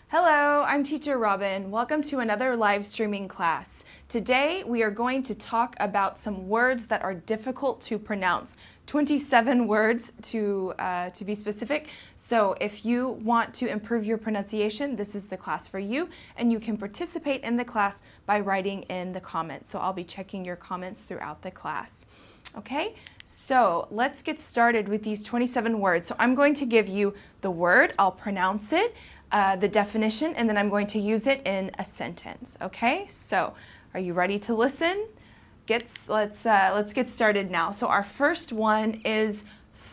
Hello, I'm Teacher Robin. Welcome to another live streaming class. Today we are going to talk about some words that are difficult to pronounce. 27 words to be specific. So if you want to improve your pronunciation, this is the class for you, and you can participate in the class by writing in the comments. So I'll be checking your comments throughout the class. Okay, so let's get started with these 27 words. So I'm going to give you the word, I'll pronounce it, the definition, and then I'm going to use it in a sentence. Okay, so are you ready to listen? Let's get started now. So our first one is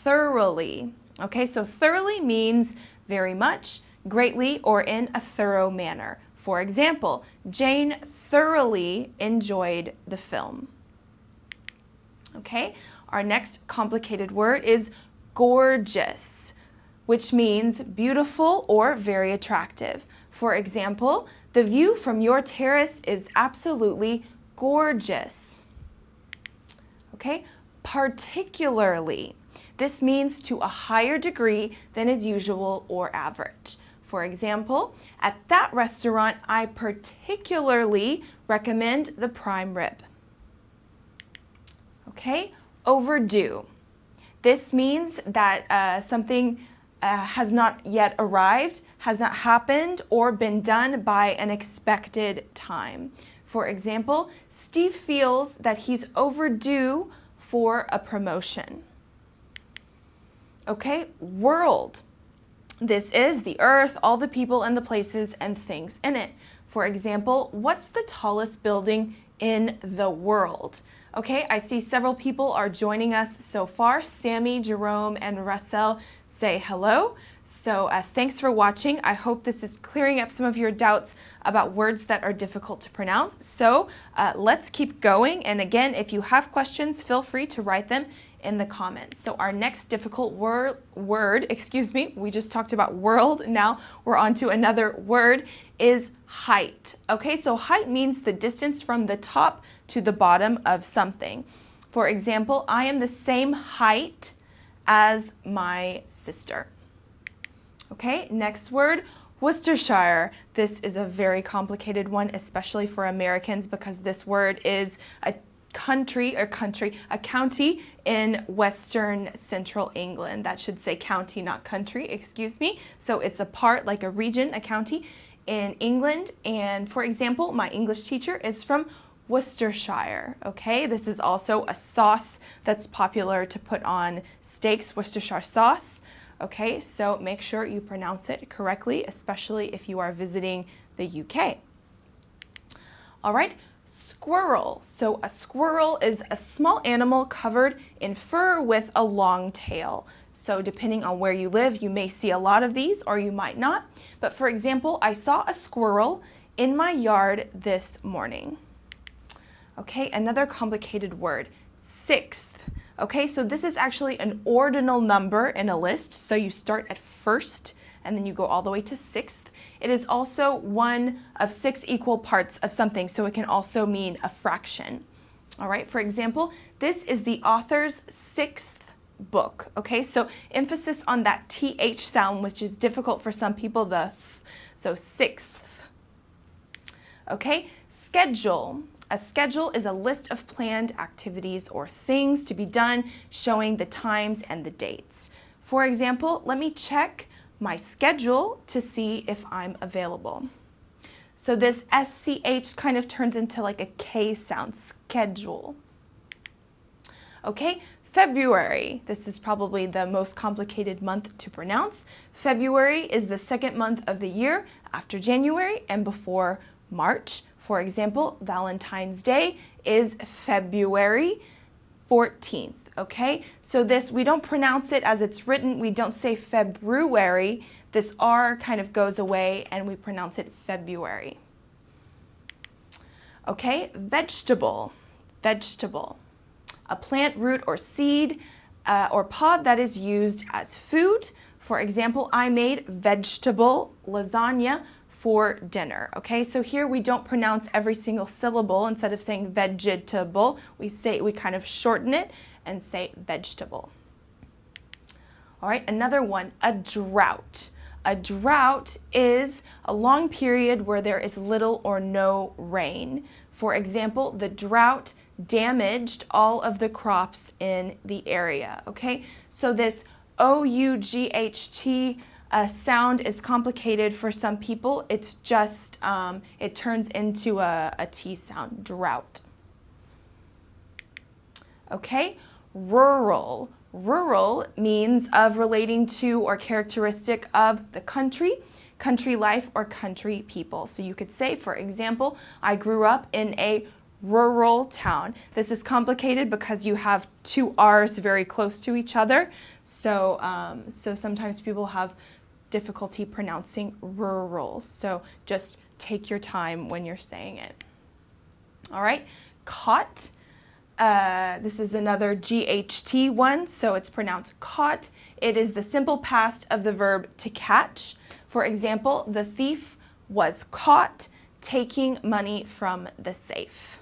thoroughly. Okay, so thoroughly means very much, greatly, or in a thorough manner. For example, Jane thoroughly enjoyed the film. Okay, our next complicated word is gorgeous, which means beautiful or very attractive. For example, the view from your terrace is absolutely gorgeous. Okay, particularly. This means to a higher degree than is usual or average. For example, at that restaurant, I particularly recommend the prime rib. Okay, overdue. This means that something has not yet arrived, has not happened, or been done by an expected time. For example, Steve feels that he's overdue for a promotion. Okay, world. This is the earth, all the people and the places and things in it. For example, what's the tallest building in the world? Okay, I see several people are joining us so far. Sammy, Jerome, and Russell say hello. So thanks for watching. I hope this is clearing up some of your doubts about words that are difficult to pronounce. So let's keep going. And again, if you have questions, feel free to write them in the comments. So our next difficult word, we just talked about world, now we're on to another word, is height. Okay, so height means the distance from the top to the bottom of something. For example, I am the same height as my sister. Okay, next word, Worcestershire. This is a very complicated one, especially for Americans, because this word is a county in western central England. That should say county, not country, excuse me. So it's a part, like a region, a county in England. And for example, my English teacher is from Worcestershire. Okay, this is also a sauce that's popular to put on steaks, Worcestershire sauce. Okay, so make sure you pronounce it correctly, especially if you are visiting the UK. All right, squirrel. So a squirrel is a small animal covered in fur with a long tail. So depending on where you live, you may see a lot of these or you might not. But for example, I saw a squirrel in my yard this morning. Okay, another complicated word, sixth. Okay, so this is actually an ordinal number in a list. So you start at first and then you go all the way to sixth. It is also one of 6 equal parts of something, so it can also mean a fraction. All right, for example, this is the author's 6th book. Okay, so emphasis on that TH sound, which is difficult for some people, the th, so 6th. Okay, schedule. A schedule is a list of planned activities or things to be done, showing the times and the dates. For example, let me check my schedule to see if I'm available. So this SCH kind of turns into like a K sound, schedule. Okay, February. This is probably the most complicated month to pronounce. February is the 2nd month of the year after January and before March. For example, Valentine's Day is February 14th. Okay, so this, we don't pronounce it as it's written. We don't say February. This R kind of goes away and we pronounce it February. Okay, vegetable. Vegetable. A plant, root, or seed or pod that is used as food. For example, I made vegetable lasagna for dinner. Okay, so here we don't pronounce every single syllable. Instead of saying vegetable, we kind of shorten it and say vegetable. All right, another one, a drought. A drought is a long period where there is little or no rain. For example, the drought damaged all of the crops in the area, okay? So this O-U-G-H-T sound is complicated for some people. It's just, it turns into a T sound, drought. Okay, rural. Rural means of relating to or characteristic of the country, country life, or country people. So you could say, for example, I grew up in a rural town. This is complicated because you have two R's very close to each other. So, so sometimes people have difficulty pronouncing rural. So just take your time when you're saying it. All right, caught. This is another GHT one, so it's pronounced caught. It is the simple past of the verb to catch. For example, the thief was caught taking money from the safe.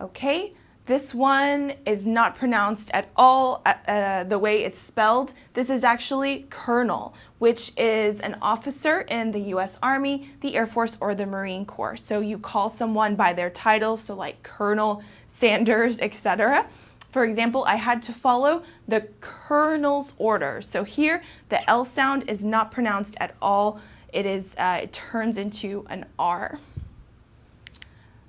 Okay, this one is not pronounced at all the way it's spelled. This is actually colonel, which is an officer in the U.S. Army, the Air Force, or the Marine Corps. So you call someone by their title, so like Colonel Sanders, etc. For example, I had to follow the colonel's orders. So here, the L sound is not pronounced at all. It turns into an R.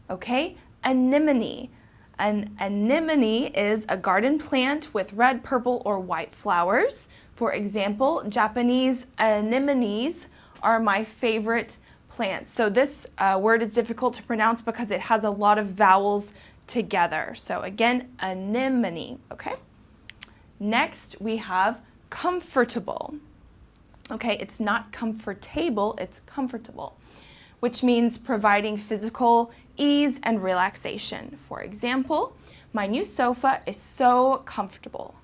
Okay, anemone. An anemone is a garden plant with red, purple, or white flowers. For example, Japanese anemones are my favorite plants. So this word is difficult to pronounce because it has a lot of vowels together. So again, anemone, okay? Next, we have comfortable. Okay, it's not comfortable, it's comfortable, which means providing physical ease and relaxation. For example, my new sofa is so comfortable.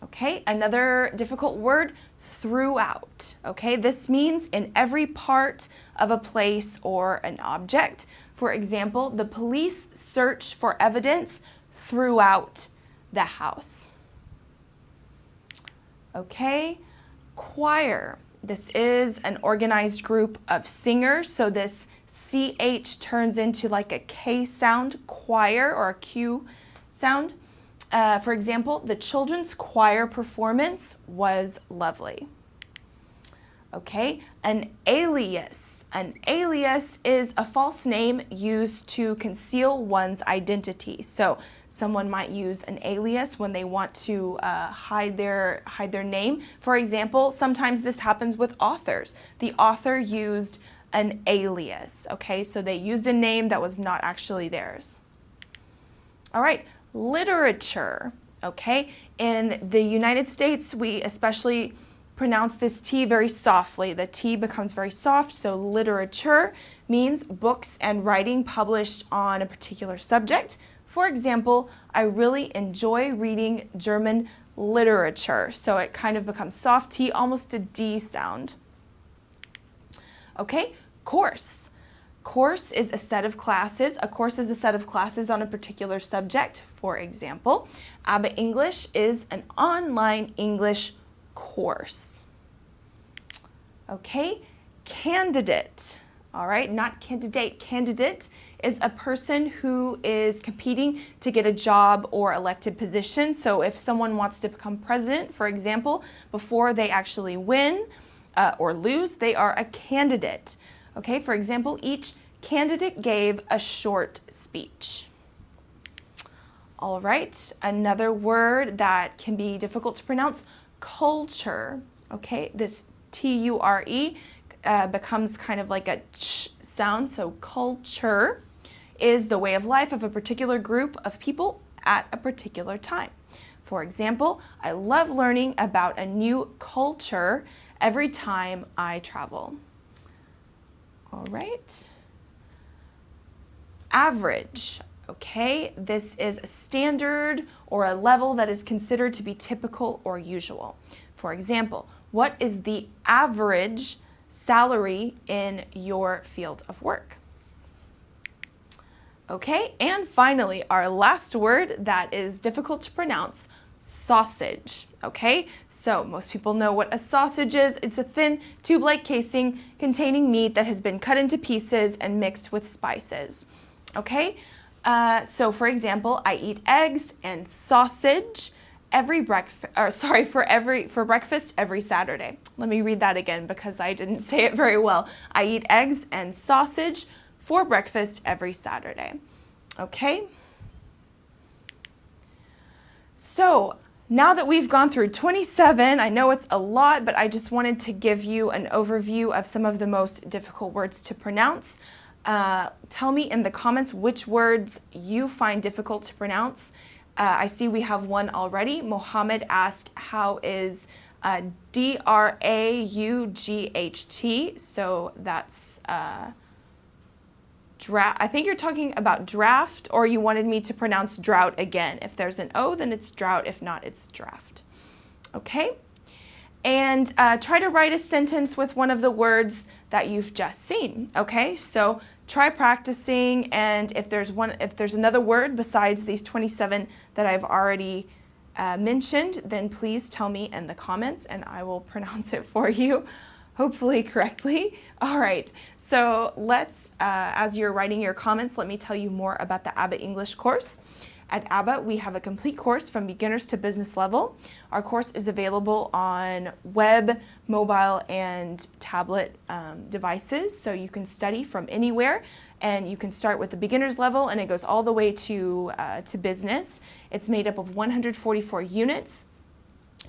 Okay, another difficult word, throughout. Okay, this means in every part of a place or an object. For example, the police searched for evidence throughout the house. Okay, choir. This is an organized group of singers, so this CH turns into like a K sound, choir, or a Q sound. For example, the children's choir performance was lovely. Okay, an alias. An alias is a false name used to conceal one's identity. So someone might use an alias when they want to hide their name. For example, sometimes this happens with authors. The author used an alias, okay? So they used a name that was not actually theirs. All right, literature, okay? In the United States, we especially pronounce this T very softly. The T becomes very soft, so literature means books and writing published on a particular subject. For example, I really enjoy reading German literature, so it kind of becomes soft T, almost a D sound. Okay, course. Course is a set of classes. A course is a set of classes on a particular subject. For example, ABBA English is an online English course. Okay, candidate. All right, not candidate. Candidate is a person who is competing to get a job or elected position. So if someone wants to become president, for example, before they actually win or lose, they are a candidate. Okay, for example, each candidate gave a short speech. All right, another word that can be difficult to pronounce, culture. Okay, this T-U-R-E becomes kind of like a ch sound, so culture is the way of life of a particular group of people at a particular time. For example, I love learning about a new culture every time I travel. All right. Average. Okay, this is a standard or a level that is considered to be typical or usual. For example, what is the average salary in your field of work? Okay, and finally, our last word that is difficult to pronounce, sausage, okay? So most people know what a sausage is. It's a thin tube-like casing containing meat that has been cut into pieces and mixed with spices, okay? So for example, I eat eggs and sausage for breakfast every Saturday. Let me read that again because I didn't say it very well. I eat eggs and sausage for breakfast every Saturday, okay? So now that we've gone through 27, I know it's a lot, but I just wanted to give you an overview of some of the most difficult words to pronounce. Tell me in the comments which words you find difficult to pronounce. I see we have one already. Mohammed asked, how is D-R-A-U-G-H-T? So that's drought. I think you're talking about draft, or you wanted me to pronounce drought again. If there's an O, then it's drought. If not, it's draft. Okay? And try to write a sentence with one of the words that you've just seen. Okay? So try practicing, and if there's another word besides these 27 that I've already mentioned, then please tell me in the comments and I will pronounce it for you, hopefully correctly. All right, so let's, as you're writing your comments, let me tell you more about the ABBA English course. At ABBA, we have a complete course from beginners to business level. Our course is available on web, mobile, and tablet devices, so you can study from anywhere, and you can start with the beginner's level, and it goes all the way to business. It's made up of 144 units.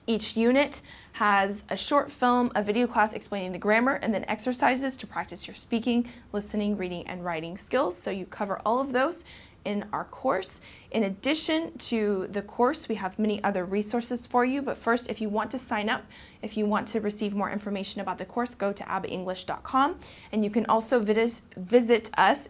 Each unit has a short film, a video class explaining the grammar, and then exercises to practice your speaking, listening, reading, and writing skills. So you cover all of those in our course. In addition to the course, we have many other resources for you, but first, if you want to sign up, if you want to receive more information about the course, go to abbaenglish.com, and you can also visit us,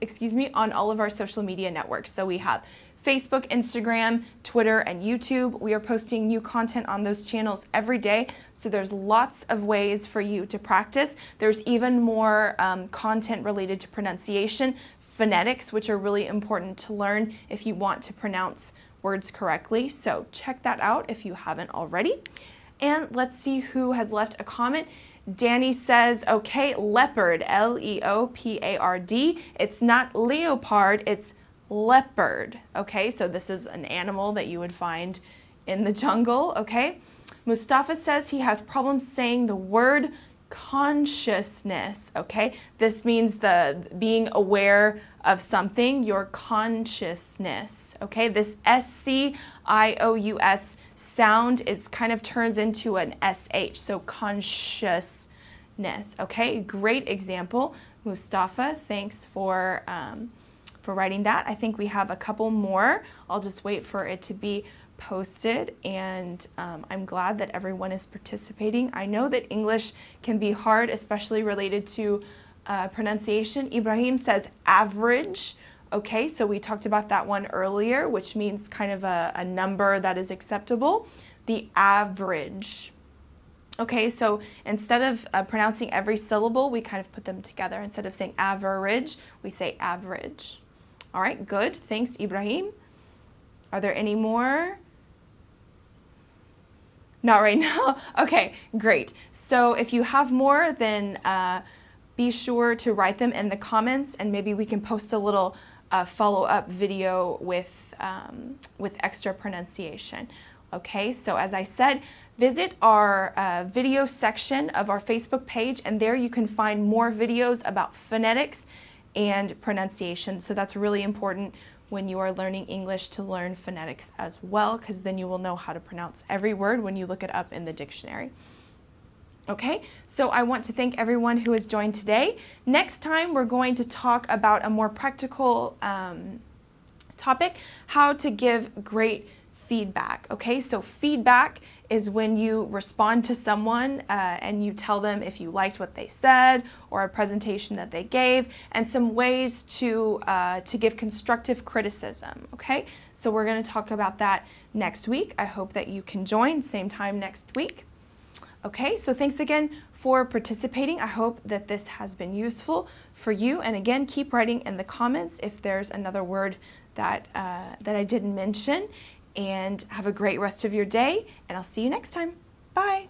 on all of our social media networks. So we have Facebook, Instagram, Twitter, and YouTube. We are posting new content on those channels every day, so there's lots of ways for you to practice. There's even more content related to pronunciation, phonetics, which are really important to learn if you want to pronounce words correctly. So check that out if you haven't already. And let's see who has left a comment. Danny says, okay, leopard, L-E-O-P-A-R-D. It's not leopard, it's leopard. Okay, so this is an animal that you would find in the jungle, okay? Mustafa says he has problems saying the word consciousness, okay? This means the being aware of something, your consciousness, okay? This S-C-I-O-U-S sound kind of turns into an S-H, so consciousness, okay? Great example, Mustafa. Thanks for writing that. I think we have a couple more. I'll just wait for it to be posted, and I'm glad that everyone is participating. I know that English can be hard, especially related to pronunciation. Ibrahim says average. Okay, so we talked about that one earlier, which means kind of a number that is acceptable. The average. Okay, so instead of pronouncing every syllable, we kind of put them together. Instead of saying average, we say average. All right, good. Thanks, Ibrahim. Are there any more? Not right now? Okay, great. So if you have more, then be sure to write them in the comments, and maybe we can post a little follow-up video with extra pronunciation. Okay, so as I said, visit our video section of our Facebook page, and there you can find more videos about phonetics and pronunciation. So that's really important when you are learning English, to learn phonetics as well, because then you will know how to pronounce every word when you look it up in the dictionary. Okay, so I want to thank everyone who has joined today. Next time we're going to talk about a more practical topic, how to give great feedback. Okay, so feedback is when you respond to someone and you tell them if you liked what they said or a presentation that they gave, and some ways to give constructive criticism. Okay, so we're going to talk about that next week. I hope that you can join same time next week. Okay, so thanks again for participating. I hope that this has been useful for you, and again, keep writing in the comments if there's another word that I didn't mention. and have a great rest of your day, and I'll see you next time. Bye.